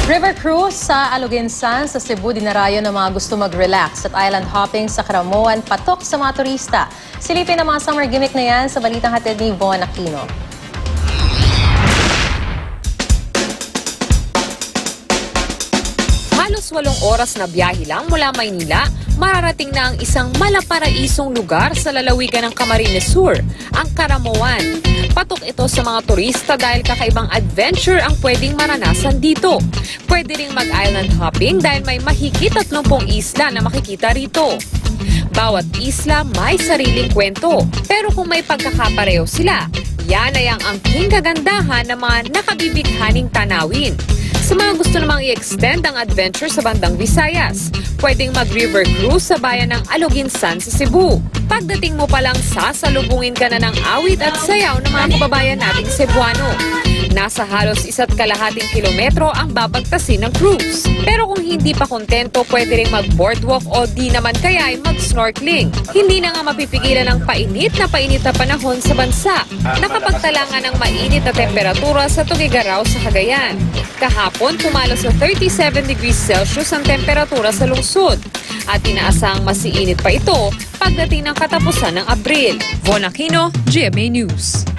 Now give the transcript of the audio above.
River cruise sa Aluginsan sa Cebu dinarayo ng mga gusto mag-relax at island hopping sa Caramoan patok sa mga turista. Silipin ang mga summer gimmick na yan sa balitang hatid ni Von Aquino. Halos 8 oras na biyahe lang mula Maynila, mararating na ang isang malaparaisong lugar sa lalawigan ng Camarines Sur, ang Caramoan. Patok ito sa mga turista dahil kakaibang adventure ang pwedeng maranasan dito. Pwede ring mag-island hopping dahil may mahigit 30 isla na makikita rito. Bawat isla may sariling kwento, pero kung may pagkakapareho sila, yan ay ang angking kagandahan ng mga nakabibighaning tanawin. Sa mga gusto namang i-extend ang adventure sa bandang Visayas, pwedeng mag-river cruise sa bayan ng Aluginsan sa Cebu. Pagdating mo palang sasalubungin ka na ng awit at sayaw ng mga kababayan nating Cebuano. Nasa halos 1.5 kilometro ang babagtasin ng cruise. Pero kung hindi pa kontento, pwede rin mag-boardwalk o di naman kaya ay mag-snorkeling. Hindi na nga mapipigilan ang painit na panahon sa bansa. Nakapagtala nga ng mainit na temperatura sa Tugigaraw sa Cagayan. Kahapon, tumalo sa 37 degrees Celsius ang temperatura sa lungsod. At inaasang masiinit pa ito pagdating ng katapusan ng Abril. Von Aquino, GMA News.